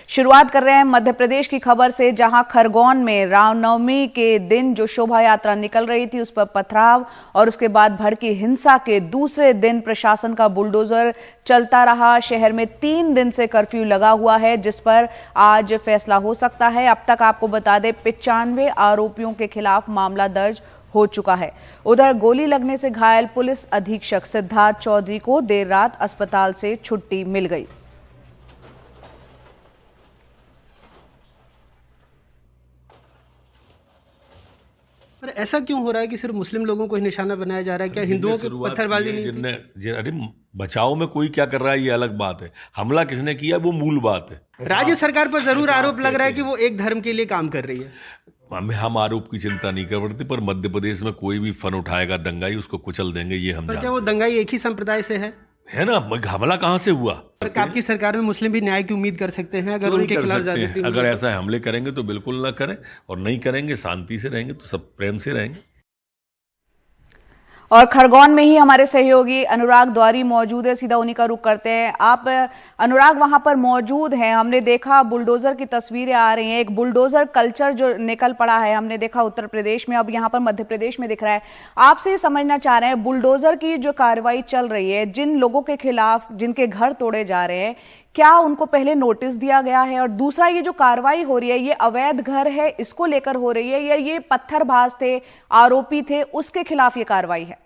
शुरुआत कर रहे हैं मध्य प्रदेश की खबर से, जहां खरगोन में रामनवमी के दिन जो शोभा यात्रा निकल रही थी उस पर पथराव और उसके बाद भड़की हिंसा के दूसरे दिन प्रशासन का बुलडोजर चलता रहा। शहर में 3 दिन से कर्फ्यू लगा हुआ है, जिस पर आज फैसला हो सकता है। अब तक आपको बता दें 95 आरोपियों के खिलाफ मामला दर्ज हो चुका है। उधर गोली लगने से घायल पुलिस अधीक्षक सिद्धार्थ चौधरी को देर रात अस्पताल से छुट्टी मिल गई। पर ऐसा क्यों हो रहा है कि सिर्फ मुस्लिम लोगों को ही निशाना बनाया जा रहा है? क्या हिंदुओं की पत्थरबाजी नहीं? अरे बचाव में कोई क्या कर रहा है ये अलग बात है, हमला किसने किया वो मूल बात है। राज्य सरकार पर जरूर आरोप लग रहा है कि वो एक धर्म के लिए काम कर रही है। हम आरोप की चिंता नहीं करते, पर मध्य प्रदेश में कोई भी फन उठाएगा दंगाई उसको कुचल देंगे, ये हम जानते हैं। वो दंगाई एक ही संप्रदाय से है ना, हमला कहां से हुआ? आपकी सरकार में मुस्लिम भी न्याय की उम्मीद कर सकते हैं अगर उनके खिलाफ जागृति? अगर ऐसा हमले करेंगे तो बिल्कुल ना करें, और नहीं करेंगे शांति से रहेंगे तो सब प्रेम से रहेंगे। और खरगोन में ही हमारे सहयोगी अनुराग द्वारी मौजूद है, सीधा उन्हीं का रुख करते हैं। आप अनुराग वहां पर मौजूद हैं, हमने देखा बुलडोजर की तस्वीरें आ रही हैं, एक बुलडोजर कल्चर जो निकल पड़ा है, हमने देखा उत्तर प्रदेश में, अब यहां पर मध्य प्रदेश में दिख रहा है। आपसे समझना चाह रहे हैं, बुलडोजर की जो कार्रवाई चल रही है, जिन लोगों के खिलाफ जिनके घर तोड़े जा रहे हैं, क्या उनको पहले नोटिस दिया गया है? और दूसरा, ये जो कार्रवाई हो रही है, ये अवैध घर है इसको लेकर हो रही है या ये पत्थरबाज थे, आरोपी थे, उसके खिलाफ ये कार्रवाई है?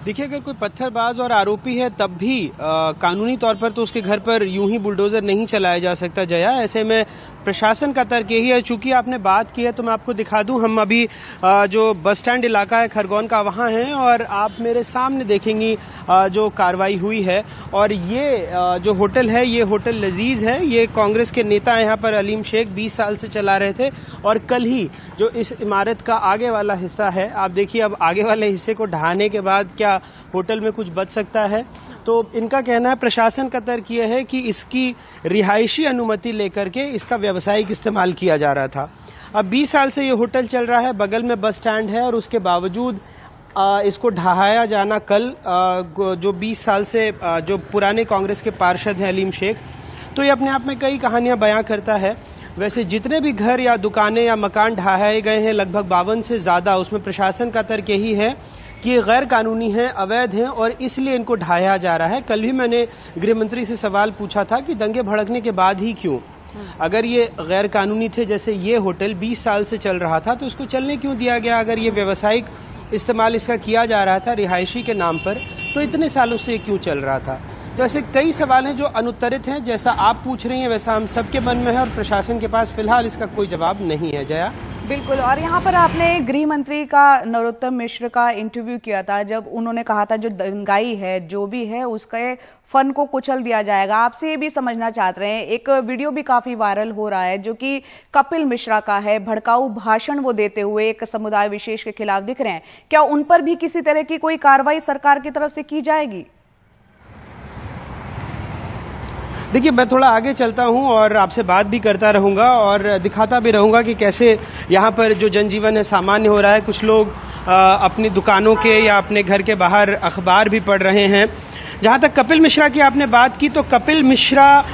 देखिए, अगर कोई पत्थरबाज और आरोपी है तब भी कानूनी तौर पर तो उसके घर पर यूं ही बुलडोजर नहीं चलाया जा सकता जया। ऐसे में प्रशासन का तर्क यही है। चूंकि आपने बात की है तो मैं आपको दिखा दूं, हम अभी जो बस स्टैंड इलाका है खरगोन का वहां हैं और आप मेरे सामने देखेंगी जो कार्रवाई हुई है। और ये जो होटल है, ये होटल लजीज है, ये कांग्रेस के नेता यहाँ पर अलीम शेख 20 साल से चला रहे थे। और कल ही जो इस इमारत का आगे वाला हिस्सा है, आप देखिए, अब आगे वाले हिस्से को ढहाने के बाद क्या होटल में कुछ बच सकता है? तो इनका कहना है, प्रशासन का तर्क यह है कि इसकी रिहायशी अनुमति लेकर के इसका व्यावसायिक इस्तेमाल किया जा रहा था। अब 20 साल से ये होटल चल रहा है, बगल में बस स्टैंड है, और उसके बावजूद इसको ढहाया जाना कल जो 20 साल से जो पुराने कांग्रेस के पार्षद हैं अलीम शेख, तो ये अपने आप में कई कहानियां बयां करता है। वैसे जितने भी घर या दुकानें या मकान ढहाए गए हैं, लगभग 52 से ज्यादा, उसमें प्रशासन का तर्क यही है कि ये गैर कानूनी हैं, अवैध हैं और इसलिए इनको ढाया जा रहा है। कल भी मैंने गृह मंत्री से सवाल पूछा था कि दंगे भड़कने के बाद ही क्यों, अगर ये गैर कानूनी थे, जैसे ये होटल 20 साल से चल रहा था, तो इसको चलने क्यों दिया गया? अगर ये व्यावसायिक इस्तेमाल इसका किया जा रहा था रिहायशी के नाम पर, तो इतने सालों से क्यों चल रहा था? तो ऐसे कई सवाल हैं जो अनुत्तरित हैं। जैसा आप पूछ रही हैं वैसा हम सबके मन में है और प्रशासन के पास फिलहाल इसका कोई जवाब नहीं है। जया, बिल्कुल। और यहाँ पर आपने गृह मंत्री का नरोत्तम मिश्र का इंटरव्यू किया था, जब उन्होंने कहा था जो दंगाई है, जो भी है, उसके फन को कुचल दिया जाएगा। आपसे ये भी समझना चाहते हैं, एक वीडियो भी काफी वायरल हो रहा है जो कि कपिल मिश्रा का है, भड़काऊ भाषण वो देते हुए एक समुदाय विशेष के खिलाफ दिख रहे हैं। क्या उन पर भी किसी तरह की कोई कार्रवाई सरकार की तरफ से की जाएगी? देखिए, मैं थोड़ा आगे चलता हूं और आपसे बात भी करता रहूंगा और दिखाता भी रहूंगा कि कैसे यहाँ पर जो जनजीवन है सामान्य हो रहा है। कुछ लोग अपनी दुकानों के या अपने घर के बाहर अखबार भी पढ़ रहे हैं। जहां तक कपिल मिश्रा की आपने बात की, तो कपिल मिश्रा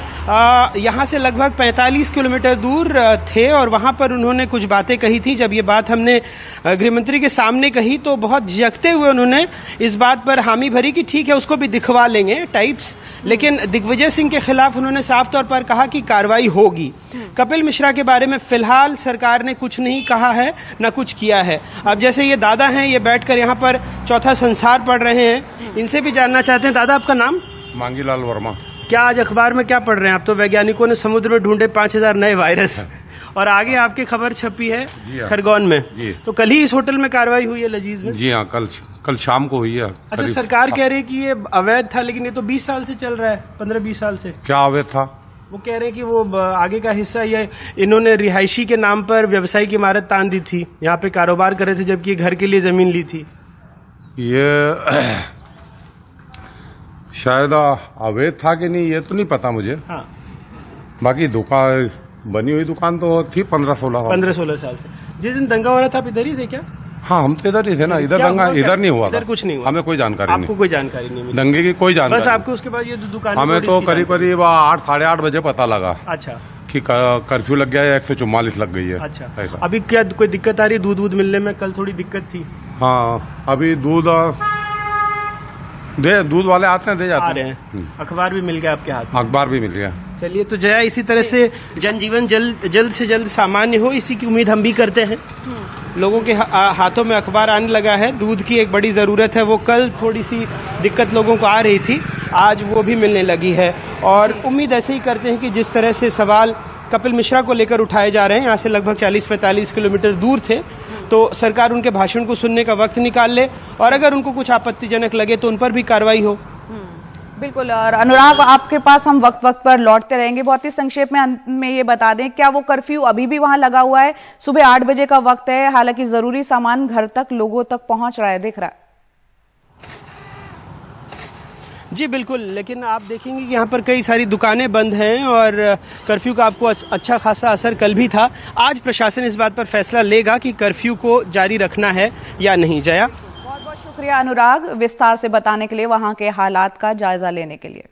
यहाँ से लगभग 45 किलोमीटर दूर थे और वहां पर उन्होंने कुछ बातें कही थी। जब ये बात हमने गृहमंत्री के सामने कही तो बहुत झिझकते हुए उन्होंने इस बात पर हामी भरी कि ठीक है, उसको भी दिखवा लेंगे टाइप्स। लेकिन दिग्विजय सिंह के खिलाफ उन्होंने साफ तौर पर कहा कि कार्रवाई होगी। कपिल मिश्रा के बारे में फिलहाल सरकार ने कुछ नहीं कहा है, न कुछ किया है। अब जैसे ये दादा हैं, ये बैठकर यहाँ पर चौथा संसार पढ़ रहे हैं, इनसे भी जानना चाहते हैं। दादा, आपका नाम? मांगीलाल वर्मा। क्या आज अखबार में क्या पढ़ रहे हैं आप? तो वैज्ञानिकों ने समुद्र में ढूंढे 5000 नए वायरस और आगे आपकी खबर छपी है खरगोन में। जी। तो कल ही इस होटल में कार्रवाई हुई है लजीज में? जी हाँ, कल शाम को हुई है। अच्छा, सरकार कह रही है कि ये अवैध था, लेकिन ये तो 20 साल से चल रहा है, 15-20 साल से। क्या अवैध था? वो कह रहे हैं कि वो आगे का हिस्सा ये इन्होंने रिहायशी के नाम पर व्यावसायिक इमारत तान दी थी, यहाँ पे कारोबार कर रहे थे, जबकि घर के लिए जमीन ली थी। ये शायद अवैध था कि नहीं ये तो नहीं पता मुझे। हाँ। बाकी बनी हुई दुकान तो थी 15-16 साल से। जिस दिन दंगा हो रहा था आप इधर ही थे क्या? हाँ हम तो इधर ही थे ना, इधर क्या दंगा हुआ? इधर नहीं हुआ इधर था। कुछ नहीं हुआ? हमें कोई जानकारी आपको नहीं, कोई जानकारी नहीं मिली? दंगे की कोई बस जानकारी आपको उसके बाद ये दुकान हमें तो करीब करीब 8 साढ़े 8 बजे पता लगा अच्छा कि कर्फ्यू लग गया है, 144 लग गई है। अच्छा ऐसा। अभी क्या कोई दिक्कत आ रही है दूध मिलने में? कल थोड़ी दिक्कत थी। हाँ अभी दूध वाले आते हैं, दे आ जाते रहे हैं। अखबार भी मिल गया आपके हाथ में? अखबार भी मिल गया। चलिए, तो जया, इसी तरह से जनजीवन जल्द से जल्द सामान्य हो, इसी की उम्मीद हम भी करते हैं। लोगों के हाथों में अखबार आने लगा है। दूध की एक बड़ी ज़रूरत है, वो कल थोड़ी सी दिक्कत लोगों को आ रही थी, आज वो भी मिलने लगी है। और उम्मीद ऐसे ही करते हैं कि जिस तरह से सवाल कपिल मिश्रा को लेकर उठाए जा रहे हैं, यहाँ से लगभग 40-45 किलोमीटर दूर थे, तो सरकार उनके भाषण को सुनने का वक्त निकाल ले और अगर उनको कुछ आपत्तिजनक लगे तो उन पर भी कार्रवाई हो। बिल्कुल। और अनुराग, आपके पास हम वक्त वक्त पर लौटते रहेंगे। बहुत ही संक्षेप में अंत में ये बता दें, क्या वो कर्फ्यू अभी भी वहां लगा हुआ है? सुबह 8 बजे का वक्त है, हालांकि जरूरी सामान घर तक, लोगों तक पहुंच रहा है, दिख रहा है। जी बिल्कुल, लेकिन आप देखेंगे कि यहाँ पर कई सारी दुकानें बंद हैं और कर्फ्यू का आपको अच्छा खासा असर कल भी था। आज प्रशासन इस बात पर फैसला लेगा कि कर्फ्यू को जारी रखना है या नहीं। जया, बहुत बहुत शुक्रिया अनुराग, विस्तार से बताने के लिए, वहां के हालात का जायजा लेने के लिए।